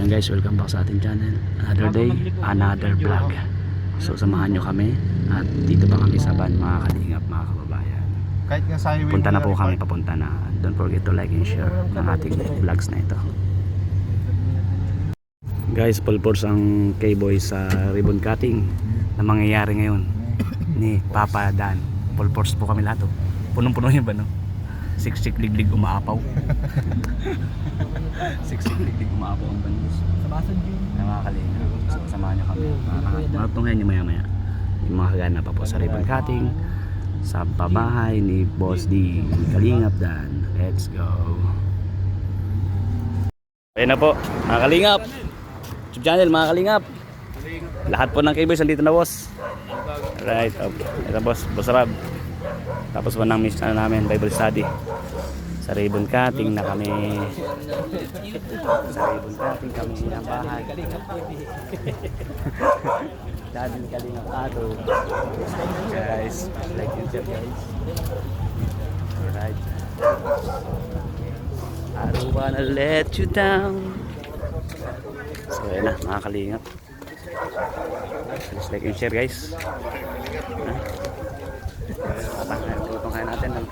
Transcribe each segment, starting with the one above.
Yan guys, welcome back sa ating channel. Another day, another vlog. So samahan nyo kami at dito pa kami sa van, mga kalingap, mga kababayan. Kahit nga sa highway, Punta na po kami, papunta na. Don't forget to like and share ng ating vlogs na ito. Guys, full force ang K-Boy sa ribbon cutting na mangyayari ngayon ni Papa Dan. Full force po kami lahat. Punong-puno yun ba, no? Siksik liglig umaapaw. Siksik liglig umaapaw ang bandos. sa basan din. Nakakalinga. So, samahan nyo kami. Maraptungan nyo maya-maya. Yung mga kagana pa po sa ribbon cutting, sa pabahay ni Boss D, Kalingap Dan. Let's go. Ayun na po, mga Kalingap. YouTube channel, mga Kalingap. Lahat po ng K-Boys nandito na, boss. Right, okay. Ito boss, Boss Rab. Tapos po ng mission namin, Bible study. Sa ribbon cutting na kami. Sa ribbon cutting kami ng bahay. Daddy Kalingap Ato. Guys, like and share guys. Right. I don't wanna let you down. So yun na, mga Kalingap. Please like and share guys. Tutong kaya natin ng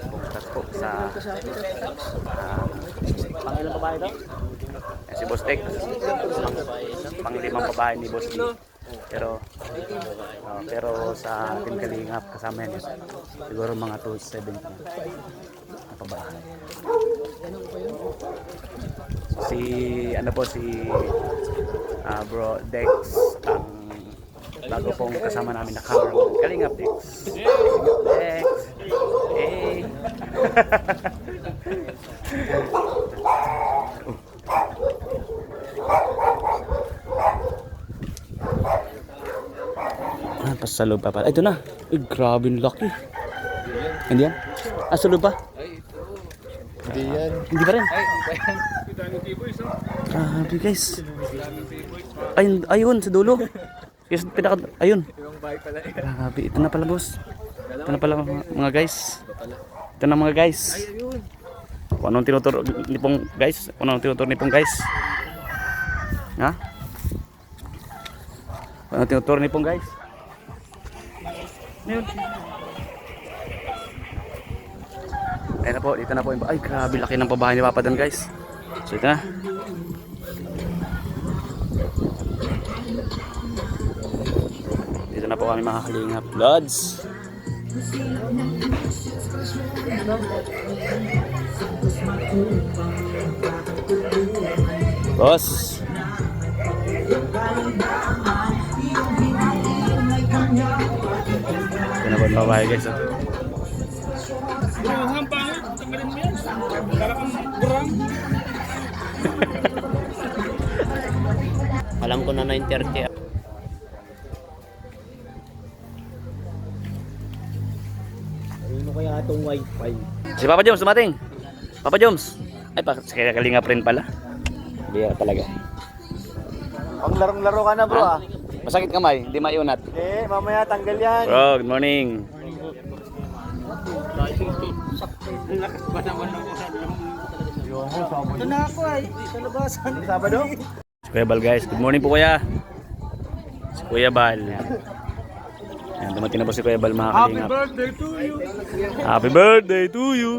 bukas po sa pangilang babae daw? Si Boss Tek, panglimang babae ni Boss D. Pero sa ating Kalingap kasama yan, siguro mga 270 na babae. Si ano po, si Bro Dex ang bago pong kasama namin na cameraman. Kalingap Dex. Dex. Hey. Sa loob pa pala. Ito na. Grabe yung laki. Hindi yan? Sa loob pa? Hindi yan. Hindi pa rin? Grabe guys. Ayun sa dulo. Yes, ayun. Grabe. Ito na pala boss. Ito na pala mga guys. Ito na mga guys. Kung anong tinuturo ni Pong guys? Kung anong tinuturo ni Pong guys? Ha? Kung anong tinuturo ni Pong guys? Ayun na po, dito na po. Ay, grabe laki ng pabahay ni Papa Dan guys. So ito na. Dito na po kami mga Kalingap Lods. Boss. Ito na po ang babae guys. Alam ko na 9:30. Ano kaya itong wifi? Si Papa Joms dumating. Papa Joms. Ay, kaya Kalingap rin pala. Hindi talaga. Pag larong-laro ka na bro ah. Masakit kamay, hindi maiunat. Mamaya tanggal yan. Bro, good morning. Ito na ako ay. Sa labasan. Sabado? Si Kuya Bal guys, good morning po kuya. Si Kuya Bal. Yan, dumating na po si Kuya Bal mga Kalingap. birthday to you. Happy birthday to you.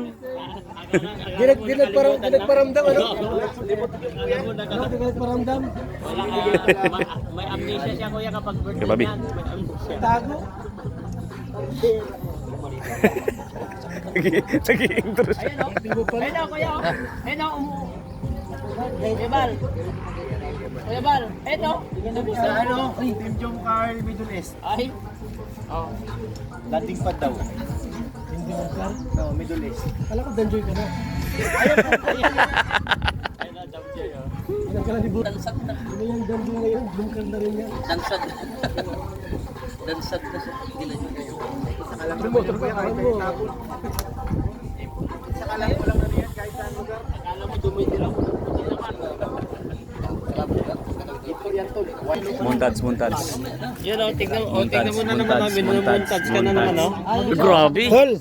Dinagparamdam ano? Dinagparamdam. May amnesia siya kuya kapag birthday Kay Bobby. niyan. May amnesia. Tago. Nag-i-intro siya. Ayun o kuya. Ayun o. Kuya Bal. Kuya Bal. Eto. Sa ano? Team Jom Carl Middle East. Ay. Oh. Landing pad daw. Hindi mo sir? No, Middle East. Kala ko danjoy ka na. Ayun na, jump siya yun. Ilan ka na di buta? Dansad na. Ano yung danjoy ngayon? Dumkan na rin yan. Dansad. Dansad na siya. Tigilan nyo kayo. Promoter ko yan kahit kahit tapon. Saka lang ko lang ano yan kahit saan lugar. Akala mo dumiti lang. Hindi naman. Ito yan tol. Muntads. Yun o, tignan mo na naman Montads, namin. Montads ka na naman o. Grabe. Tol!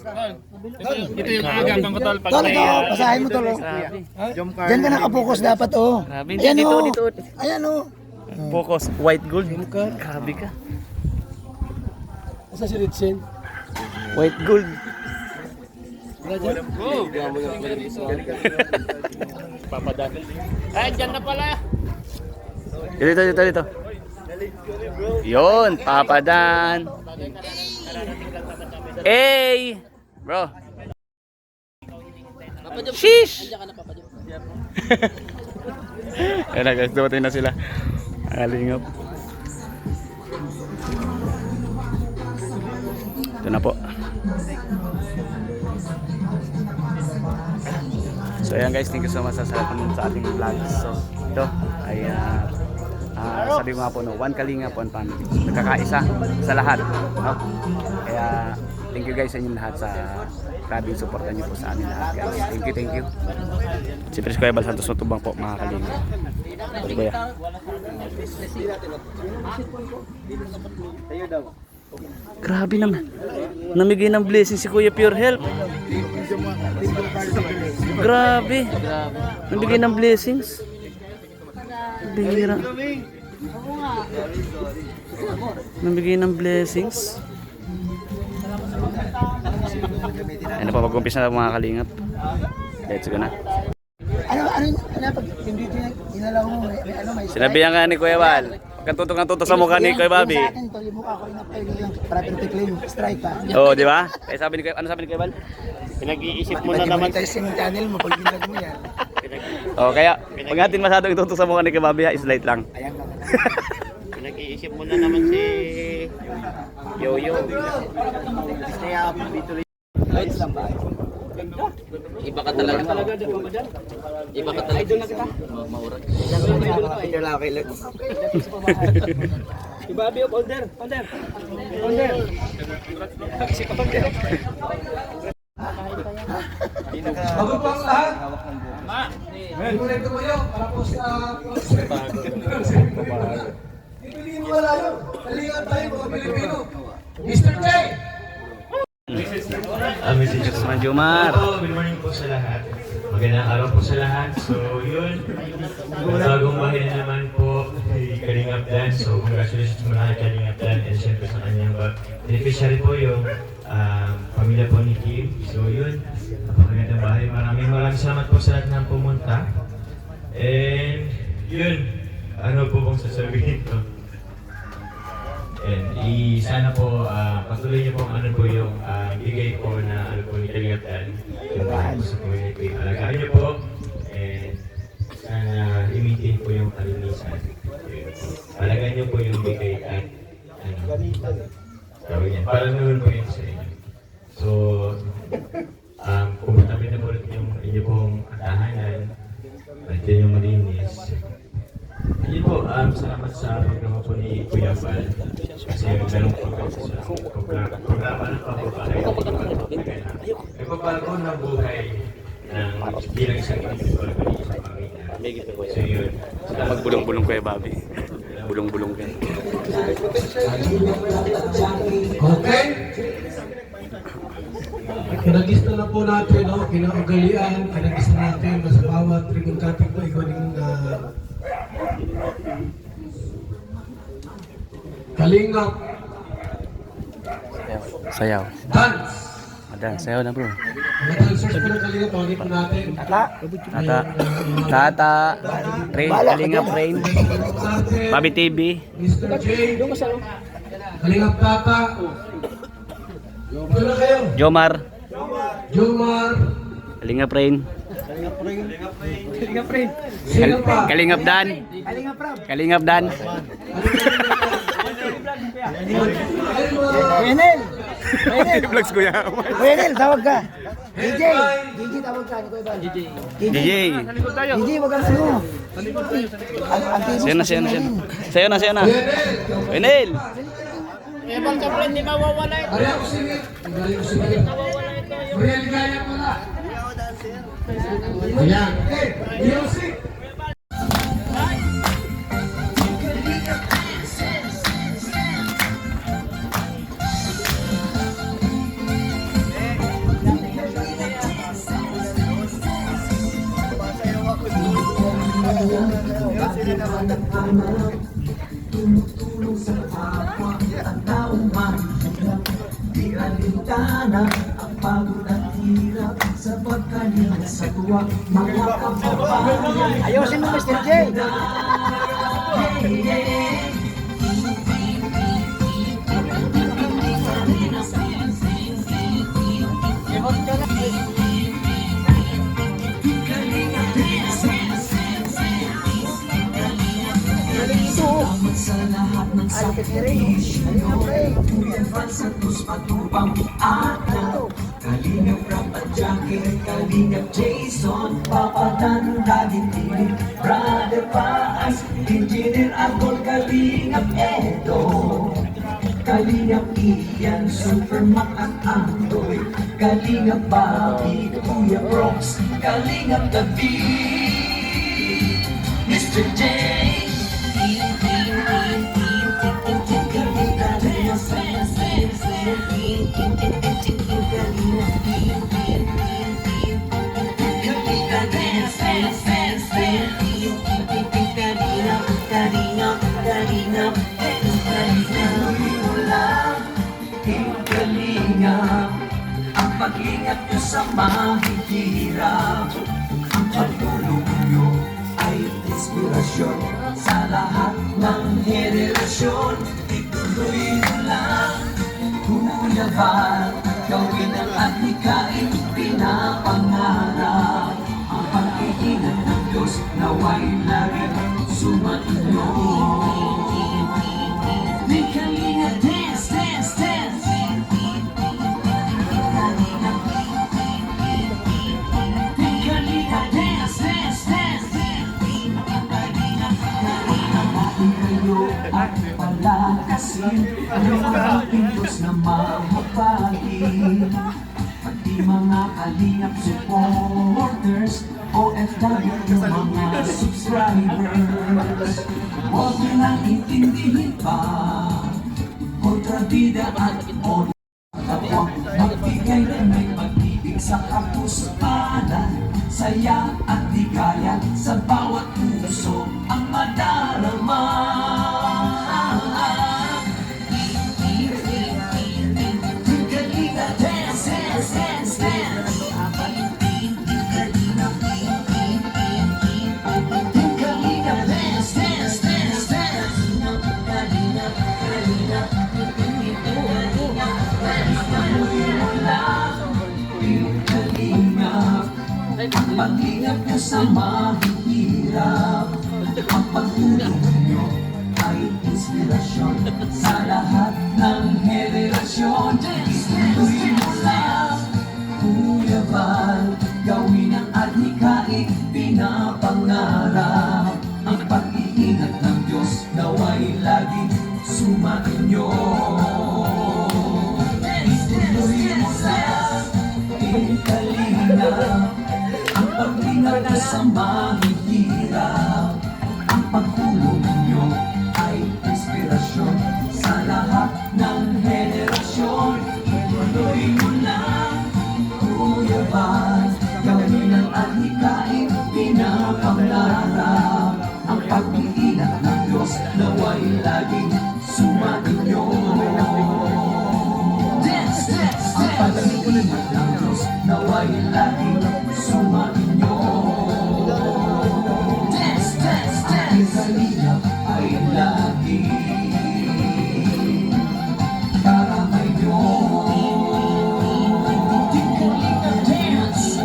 Ito yung agapan ko tol. Pag Tol, ito, basahin mo tol. Oh. Grabe. Diyan ka nakapokus dapat oh. Grabe. Ayan Dito, oh. dito. Ayan oh. Focus. White gold. Grabe ka. Asa si Ritsen? White gold. Papadan. Ay, dyan na pala. Dito. Yun, papadan. Hey! Bro. Sheesh! Ayun na guys, dumating na sila. Alingap. Ito na po. So ayan guys, thank you so much sa ating vlog. So ito ay sabi ko nga po no, one Kalingap, one family. Nagkakaisa sa lahat, no? Kaya thank you guys sa inyong lahat sa grabing suporta niyo po sa amin lahat guys. Thank you. Siyempre si Kuya Bal Santos Matubang po, mga Kalingap. Sorry Kuya. Grabe naman. Namigay ng blessing si Kuya Pure Health. Grabe. Namigay ng blessings. Bihira. Namigay ng blessings. Ano pa, mag-umpisa na mga Kalingap. Let's go na. Ano pag hindi dinala mo may Sinabihan ka ni Kuya Bal. Huwag kang tutok ng tutok sa mukha ni Kuya Bobby. Sa akin tol, yung mukha ko inapay lang para clean strike pa. Oo, di ba? Kaya sabi ni Kuya, ano sabi ni Kuya Bal? Pinag-iisip mo na naman. Monetizing yung channel mo pag binlag mo yan. Oo, kaya pag natin masyadong tutok sa mukha ni Kuya Bobby, slight lang. Ayan lang. Pinag-iisip mo na naman si Yoyo. Kaya dito lights lang ba? Iba ka talaga. Iba ka talaga. Idol na kita. Maurag. Picture lang kay Lex. Si Bobby of Older. Older. Si Older. Bago po ang lahat. Himunin ko kayo para po sa hindi mo malayo. Kalingan tayo mga Pilipino. Mr. J! Messages man Jomar. Good morning po sa lahat. Magandang araw po sa lahat. So yun, bagong bahay na naman po kay Kalingap Dan. So congratulations muna kay Kalingap Dan and syempre sa kanyang beneficiary po yung pamilya po ni Kim. So yun, napakagandang bahay. Maraming salamat po sa lahat ng pumunta. And yun, ano po bang sasabihin ko? And sana po patuloy niyo po ano po yung bigay po na ano po ni Kalingap Dan. Yung bahay po sa community. Alagaan niyo po and sana i-maintain po yung kalinisan. Alagaan niyo po yung bigay at ano. Gawin yan. Para naman po yun sa inyo. So, kumatabi na po rin yung inyo pong tahanan. At yun yung malinis. Yun po, salamat sa programa po ni Kuya Bal. Kasi meron po kasi sa programa ng pababahay. Nagpapago ng buhay ng bilang isang individual o isang pamilya. So yun. Magbulong-bulong Kuya Bobby. Bulong-bulong ka. Okay? Kinagista na po natin, no? Kinaugalian, kinagista natin sa bawat ribbon cutting po, ikaw yung Kalingap Sayaw. Dance. Madan, sayaw na bro. Mga dancers po ng Kalingap, pangit po natin. Tata. Rain, Kalingap Rain. Bobby TV. Mr. J. Kalingap Tata. Ito na kayo. Jomar. Jomar. Kalingap Rain. Sino pa? Kalingap Dan. Kalingap Dan. Wenel! Vlogs ko yan. Wenel, tawag ka. DJ tawag ka. DJ. DJ, wag kang ano. Sayo na. Wenel. Ebang kapre, hindi mawawala ito. Ari ako singit. Real gaya mo na. Ayan. Okay, music. tumutulong sa kapwa ang taong mahirap. Di alintana ang pagod at hirap sa pagkalinga sa tuwa mga kababayan. Ayusin mo, Mr. J. Salamat sa lahat ng sakripisyo. Kuya Val Santos Matubang Ataw, Kalingap Rap at Jackie, Kalingap Jason, Papa Dan Laging Tinig, Brother Paas, Engineer Agol, Kalingap Edo, Kalingap Ian, Super Mac at Andoy, Kalingap Bobby, Kuya Brooks, Kalingap David, Mr. J. Ang pag-ingat nyo sa mahihirap, ang pagtulong nyo ay inspirasyon sa lahat ng henerasyon. Ituloy mo lang, Kuya Val, gawin ang adhikain pinapangarap. Ang pag-iingat ng Diyos naway laging sumainyo. May kalinga dance, dance, dance. May kalinga dance, dance, dance. Natin kayo at palakasin ang mga pintos na mahapagin. Pati mga kalingap supporters, OFW mga subscribers. Huwag nyo lang intindihin pa, kontrabida at on. Kapwa magbigay na may pag-ibig sa kapuspanan, saya at ligaya sa bawat puso ang madarama. Kalinga dance, dance, dance, dance. Kalinga dance, dance, dance, dance. Ang pag-ingat nyo sa mahihirap, ang pagtulong nyo ay inspirasyon sa lahat ng henerasyon. Ituloy mo lang, Kuya Val, gawin ang adhikain pinapangarap. Ang pag-iingat ng Diyos naway laging sumainyo. Ituloy mo lang, Kalinga, ang pag-ingat nyo sa mahihirap, ang pagtulong nyo ay inspirasyon sa lahat ng henerasyon. Ituloy mo lang, Kuya Val, gawin ang adhikain pinapangarap. Ang pag-iingat ng Diyos naway laging sumainyo. Dance, dance, ang pag-iingat ng Diyos naway laging sumainyo. Dance, dance, dance. Ang kalingap ay laging karamay nyo. Kalinga dance.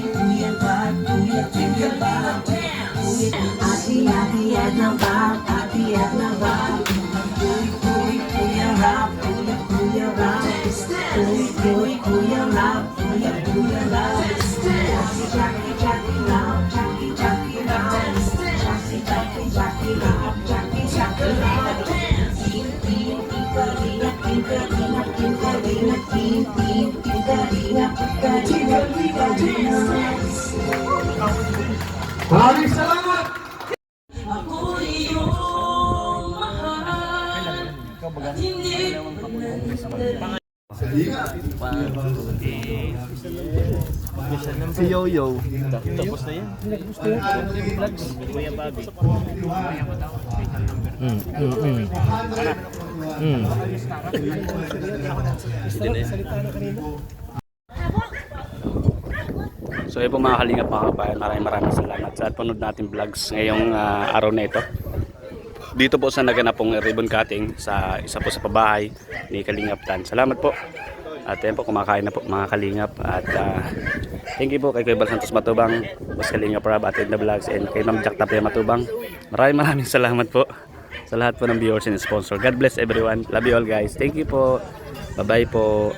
Kuya Val, Kuya Val dance. Ati-ati-at na ba? Ati-at na ba? Kuya Rap, Kuya Rap. Kuya Rap, Kuya Rap. Jackie, Jackie Rap, Jackie Rap. Jackie Rap, Jackie Rap. Maraming salamat! Ako iyong mahal at hindi Si Yo-Yo. Tapos na yan. Kuya Bobby. So yun po mga kalingap mga kabayan, maraming salamat sa panood natin vlogs ngayong araw na ito. Dito po sa naganap pong ribbon cutting sa isa po sa pabahay ni Kalingap Dan. Salamat po. At yan po, kumakain na po mga kalingap. At thank you po kay Kuya Bal Santos Matubang, Boss Kalingap Rob at Edna Vlogs, and kay Ma'am Jack Tapia Matubang. Maraming salamat po sa lahat po ng viewers and sponsor. God bless everyone. Love you all guys. Thank you po. Bye bye po.